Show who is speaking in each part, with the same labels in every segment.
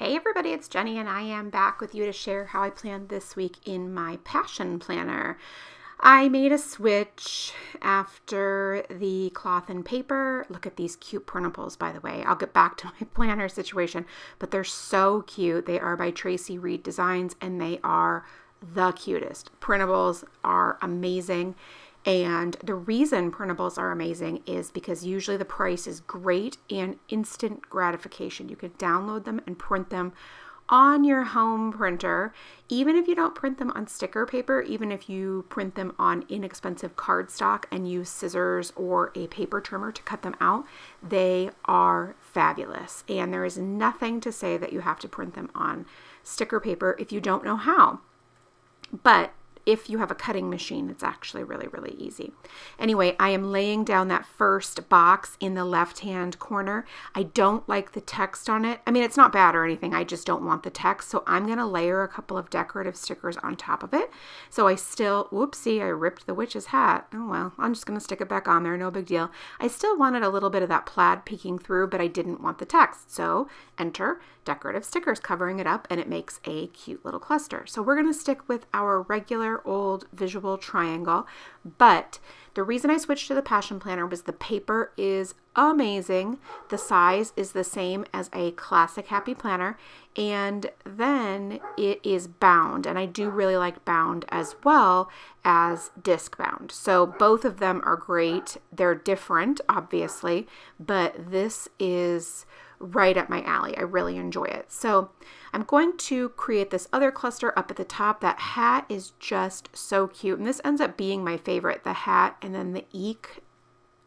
Speaker 1: Hey everybody, it's Jenny and I am back with you to share how I planned this week in my passion planner. I made a switch after the cloth and paper. Look at these cute printables, by the way. I'll get back to my planner situation, but they're so cute. They are by Traci Reed Designs and they are the cutest. Printables are amazing. And the reason printables are amazing is because usually the price is great and instant gratification. You can download them and print them on your home printer. Even if you don't print them on sticker paper, even if you print them on inexpensive cardstock and use scissors or a paper trimmer to cut them out, they are fabulous. And there is nothing to say that you have to print them on sticker paper if you don't know how. But if you have a cutting machine, it's actually really, really easy. Anyway, I am laying down that first box in the left-hand corner. I don't like the text on it. I mean, it's not bad or anything. I just don't want the text. So I'm going to layer a couple of decorative stickers on top of it. So I still, whoopsie, I ripped the witch's hat. Oh, well, I'm just going to stick it back on there. No big deal. I still wanted a little bit of that plaid peeking through, but I didn't want the text. So enter decorative stickers covering it up, and it makes a cute little cluster. So we're going to stick with our regular old visual triangle, but the reason I switched to the passion planner was the paper is amazing. The size is the same as a classic happy planner, and then it is bound, and I do really like bound as well as disc bound. So both of them are great. They're different, obviously, but this is right up my alley. I really enjoy it. So I'm going to create this other cluster up at the top. That hat is just so cute. And this ends up being my favorite, the hat and then the eek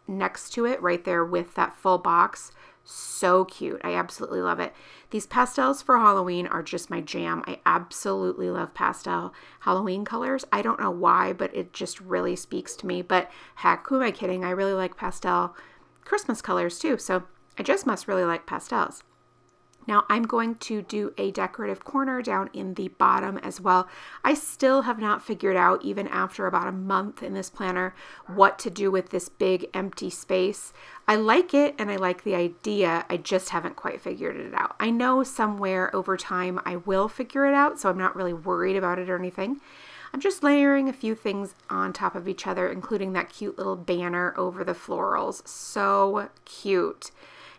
Speaker 1: next to it right there with that full box. So cute. I absolutely love it. These pastels for Halloween are just my jam. I absolutely love pastel Halloween colors. I don't know why, but it just really speaks to me. But heck, who am I kidding? I really like pastel Christmas colors too. So I just must really like pastels. Now I'm going to do a decorative corner down in the bottom as well. I still have not figured out, even after about a month in this planner, what to do with this big empty space. I like it and I like the idea. I just haven't quite figured it out. I know somewhere over time I will figure it out, so I'm not really worried about it or anything. I'm just layering a few things on top of each other, including that cute little banner over the florals. So cute.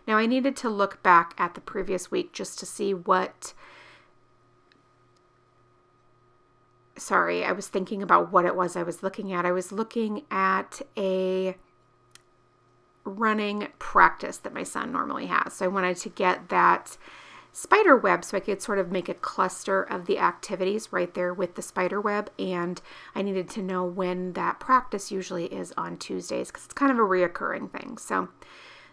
Speaker 1: Now I needed to look back at the previous week just to see what, sorry, I was thinking about what it was I was looking at. I was looking at a running practice that my son normally has. So I wanted to get that spider web so I could sort of make a cluster of the activities right there with the spider web, and I needed to know when that practice usually is on Tuesdays because it's kind of a reoccurring thing. So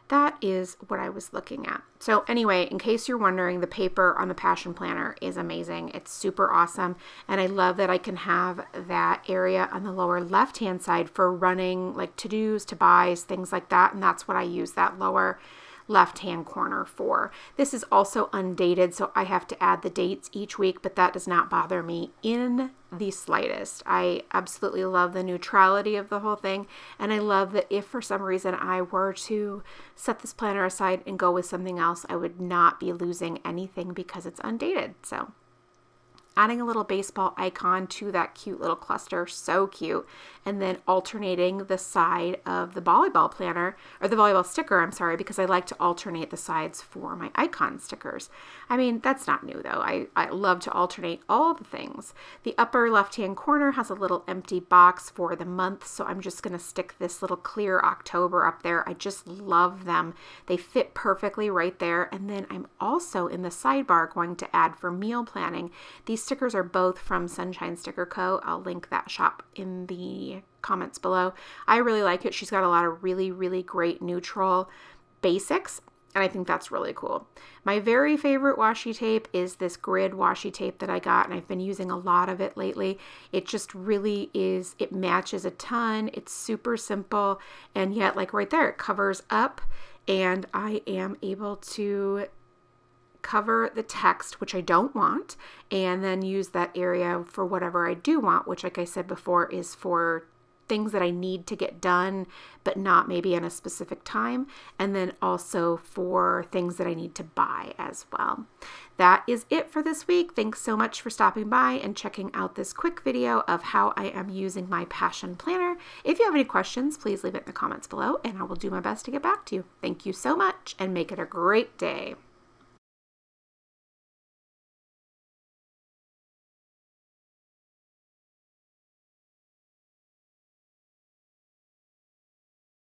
Speaker 1: that is what I was looking at. So anyway, in case you're wondering, the paper on the passion planner is amazing. It's super awesome. And I love that I can have that area on the lower left-hand side for running like to-dos, to-buys, things like that. And that's what I use that lower left-hand corner for. This is also undated, so I have to add the dates each week, but that does not bother me in the slightest. I absolutely love the neutrality of the whole thing, and I love that if for some reason I were to set this planner aside and go with something else, I would not be losing anything because it's undated. So adding a little baseball icon to that cute little cluster, so cute, and then alternating the side of the volleyball planner, or the volleyball sticker, I'm sorry, because I like to alternate the sides for my icon stickers. I mean, that's not new though. I love to alternate all the things. The upper left-hand corner has a little empty box for the month, so I'm just going to stick this little clear October up there. I just love them. They fit perfectly right there, and then I'm also in the sidebar going to add for meal planning. These stickers are both from Sunshine Sticker Co. I'll link that shop in the comments below. I really like it. She's got a lot of really, really great neutral basics, and I think that's really cool. My very favorite washi tape is this grid washi tape that I got, and I've been using a lot of it lately. It just really is, it matches a ton. It's super simple, and yet like right there, it covers up, and I am able to cover the text, which I don't want, and then use that area for whatever I do want, which like I said before is for things that I need to get done, but not maybe in a specific time, and then also for things that I need to buy as well. That is it for this week. Thanks so much for stopping by and checking out this quick video of how I am using my Passion Planner. If you have any questions, please leave it in the comments below, and I will do my best to get back to you. Thank you so much, and make it a great day.